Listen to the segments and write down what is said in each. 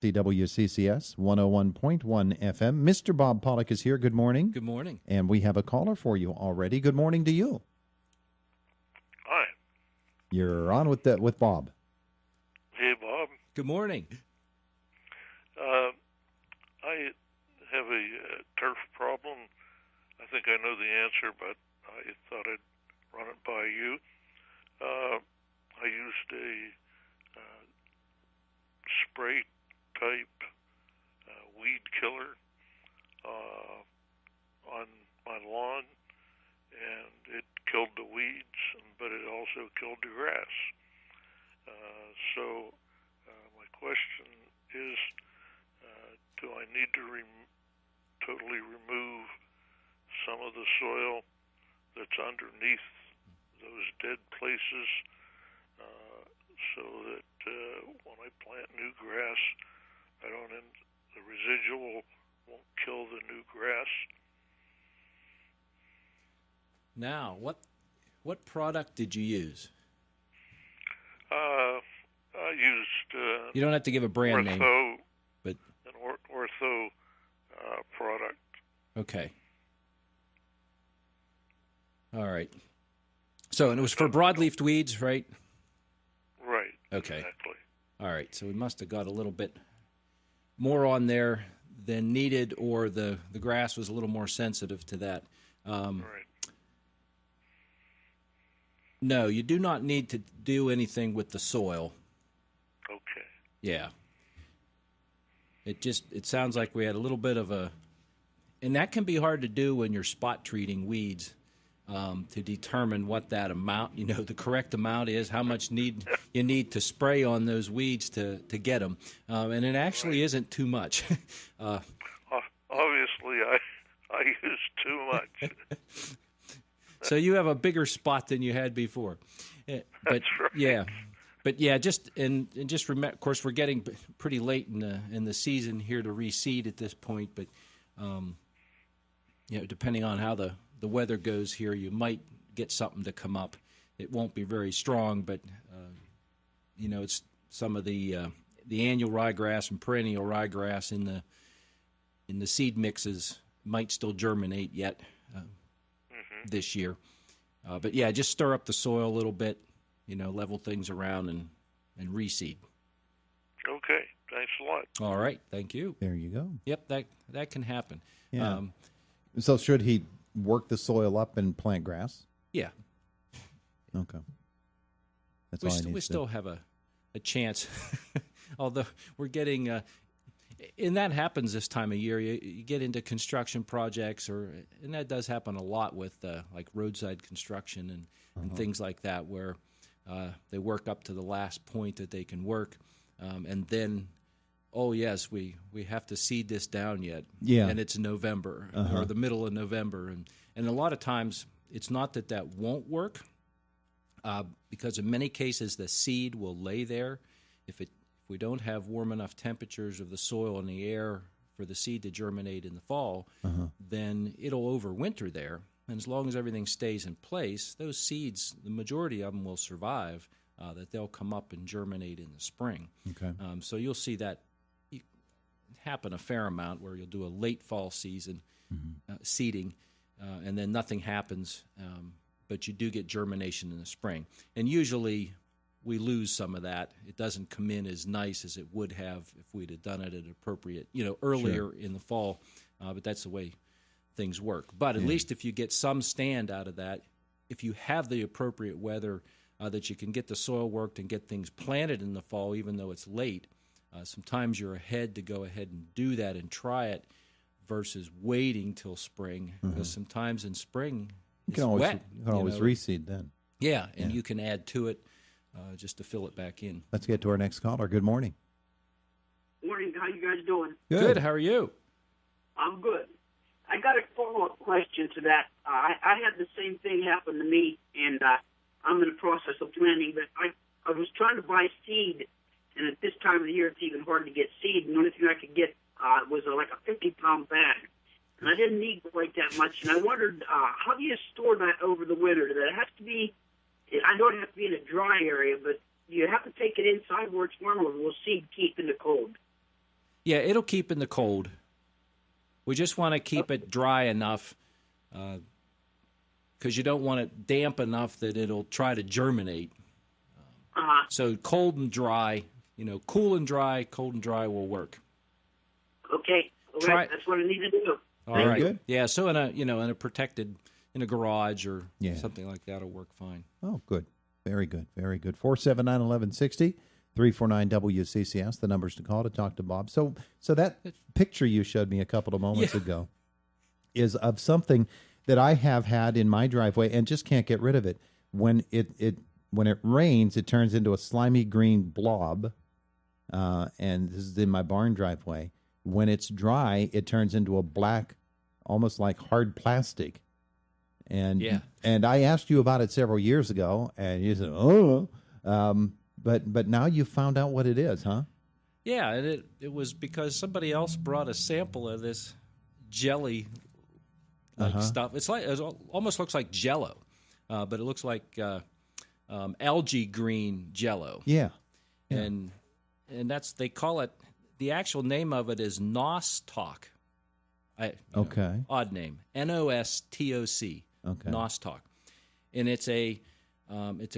CWCCS 101.1 FM. Mr. Bob Pollock is here. Good morning. Good morning. And we have a caller for you already. Good morning to you. Hi. You're on with Bob. Hey, Bob. Good morning. I have a turf problem. I think I know the answer, but I thought I'd run it by you. I used a spray-type weed killer on my lawn, and it killed the weeds, but it also killed the grass. So my question is, do I need to totally remove some of the soil that's underneath those dead places so that when I plant new grass, the residual won't kill the new grass? Now, what product did you use? I used you don't have to give a brand name, but an ortho product. Okay. All right. So, and it was for broadleaf weeds, right? Right. Okay. Exactly. All right. So we must have got a little bit more on there than needed, or the grass was a little more sensitive to that. Right. No, you do not need to do anything with the soil. Okay. Yeah. It sounds like we had a little bit of and that can be hard to do when you're spot treating weeds, to determine what that amount, the correct amount is, how much you need to spray on those weeds to get them. And it actually isn't too much. Obviously, I use too much. So you have a bigger spot than you had before. But, That's right. Yeah. But yeah, just remember. Of course, we're getting pretty late in the season here to reseed at this point. But depending on how the weather goes here, you might get something to come up. It won't be very strong, but it's some of the annual ryegrass and perennial ryegrass in the seed mixes might still germinate yet this year. But yeah, just stir up the soil a little bit. Level things around and reseed. Okay, thanks a lot. All right, thank you. There you go. Yep, that can happen. Yeah. So should he work the soil up and plant grass? Yeah. Okay. That's all I need. We still have a chance, although we're getting. And that happens this time of year. You get into construction projects, and that does happen a lot with like roadside construction and things like that, where they work up to the last point that they can work, and then, oh yes, we have to seed this down yet, and it's November or the middle of November, and a lot of times it's not that won't work, because in many cases the seed will lay there if we don't have warm enough temperatures of the soil and the air for the seed to germinate in the fall, then it'll overwinter there. And as long as everything stays in place, those seeds, the majority of them will survive, that they'll come up and germinate in the spring. Okay. So you'll see that happen a fair amount, where you'll do a late fall season seeding, and then nothing happens, but you do get germination in the spring. And usually we lose some of that. It doesn't come in as nice as it would have if we'd have done it at appropriate, earlier in the fall. But that's the way things work. But at least if you get some stand out of that, if you have the appropriate weather, that you can get the soil worked and get things planted in the fall, even though it's late. Sometimes you're ahead to go ahead and do that and try it versus waiting till spring, because sometimes in spring it's wet. You can always reseed then. Yeah, and you can add to it just to fill it back in. Let's get to our next caller. Good morning. Morning. How you guys doing? Good. How are you? I'm good. I got a follow-up question to that. I had the same thing happen to me, and I'm in the process of planting. But I was trying to buy seed, and at this time of the year, it's even hard to get seed. And the only thing I could get was like a 50-pound bag. And I didn't need quite that much. And I wondered, how do you store that over the winter? Does it have to be, I know it has to be in a dry area, but do you have to take it inside where it's warm, or will seed keep in the cold? Yeah, it'll keep in the cold. We just want to keep it dry enough because you don't want it damp enough that it'll try to germinate. So cold and dry, cool and dry, cold and dry will work. Okay. All right. That's what I need to do. All right. Good. Yeah. So in a protected, in a garage or something like that will work fine. Oh, good. Very good. Very good. 479-1160, 349-WCCS, the numbers to call to talk to Bob. So that picture you showed me a couple of moments ago is of something that I have had in my driveway and just can't get rid of it. When it rains, it turns into a slimy green blob, and this is in my barn driveway. When it's dry, it turns into a black, almost like hard plastic. And I asked you about it several years ago, and you said, "Oh," but now you found out what it is, huh? Yeah, and it was because somebody else brought a sample of this jelly like stuff. It almost looks like Jello, but it looks like algae green Jello. Yeah. And they call it, the actual name of it is Nostoc. Odd name, Nostoc. Okay. Nostoc, and it's a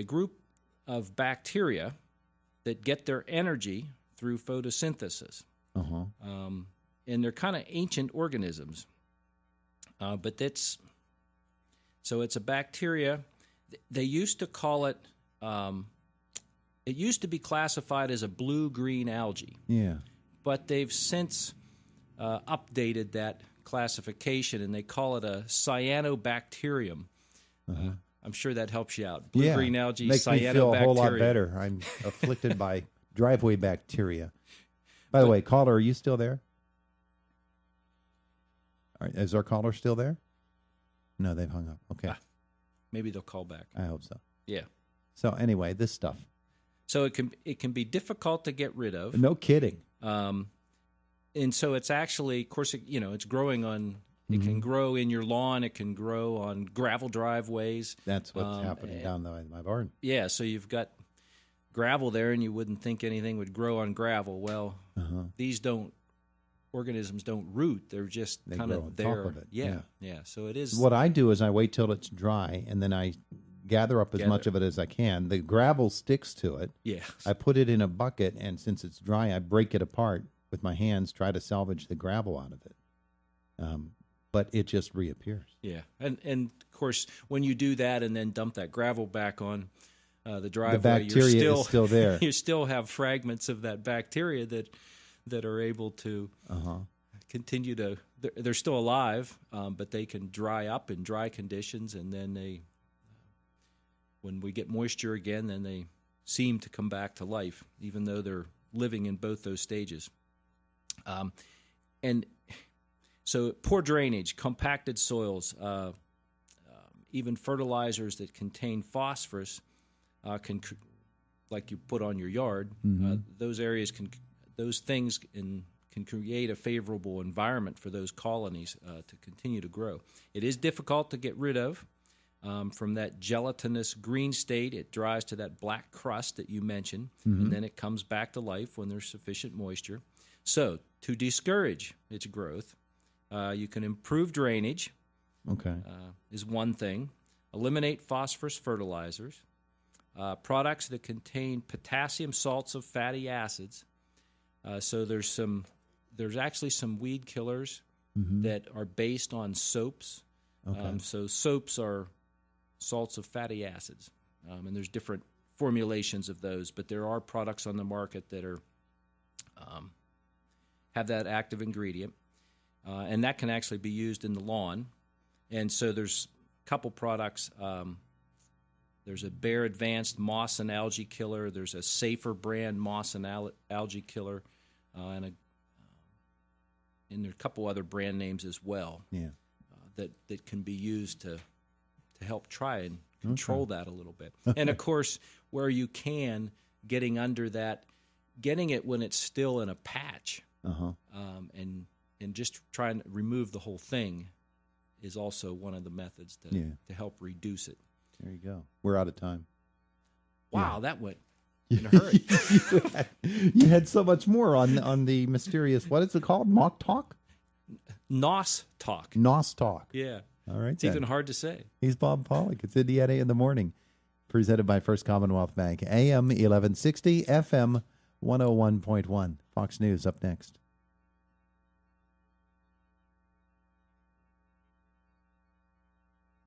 group of bacteria that get their energy through photosynthesis. And they're kind of ancient organisms, but it's a bacteria. They used to call it. It used to be classified as a blue-green algae. Yeah. But they've since updated that classification, and they call it a cyanobacterium. I'm sure that helps you out. Blue-green algae, makes cyanobacterium. me feel a whole lot better. I'm afflicted by driveway bacteria. By the way, caller, are you still there? All right, is our caller still there? No, they've hung up. Okay. Maybe they'll call back. I hope so. Yeah. So anyway, this stuff. So it can be difficult to get rid of. No kidding. And so it's actually, of course, it's growing on. It can grow in your lawn. It can grow on gravel driveways. That's what's happening down my barn. Yeah, so you've got gravel there, and you wouldn't think anything would grow on gravel. Well, these organisms don't root. They're just kind of there. Top of it. Yeah. So it is. What I do is I wait till it's dry, and then I gather up as much of it as I can. The gravel sticks to it. Yeah. I put it in a bucket, and since it's dry, I break it apart with my hands, try to salvage the gravel out of it. But it just reappears. Yeah, and of course, when you do that and then dump that gravel back on the driveway, the bacteria is still there. You still have fragments of that bacteria that are able to continue to. They're still alive, but they can dry up in dry conditions, and then when we get moisture again, then they seem to come back to life, even though they're living in both those stages. And so poor drainage, compacted soils, even fertilizers that contain phosphorus like you put on your yard, those things can create a favorable environment for those colonies to continue to grow. It is difficult to get rid of. From that gelatinous green state, it dries to that black crust that you mentioned, and then it comes back to life when there's sufficient moisture. So, to discourage its growth, you can improve drainage. Is one thing. Eliminate phosphorus fertilizers. Products that contain potassium salts of fatty acids. So there's actually some weed killers that are based on soaps. So soaps are salts of fatty acids, and there's different formulations of those. But there are products on the market that are have that active ingredient, and that can actually be used in the lawn. And so there's a couple products. There's a Bayer Advanced Moss and Algae Killer. There's a Safer brand Moss and Algae Killer, and there are a couple other brand names as well. Yeah, that can be used to help try and control that a little bit. And of course, where you can, getting under that, getting it when it's still in a patch, and just trying to remove the whole thing is also one of the methods to help reduce it. There you go. We're out of time. Wow, that went in a hurry. you had so much more on the mysterious, what is it called? Mock talk? NOS talk. NOS talk. Yeah. All right. It's even hard to say. He's Bob Pollock. It's Indiana in the Morning, presented by First Commonwealth Bank. AM 1160, FM 101.1. Fox News up next.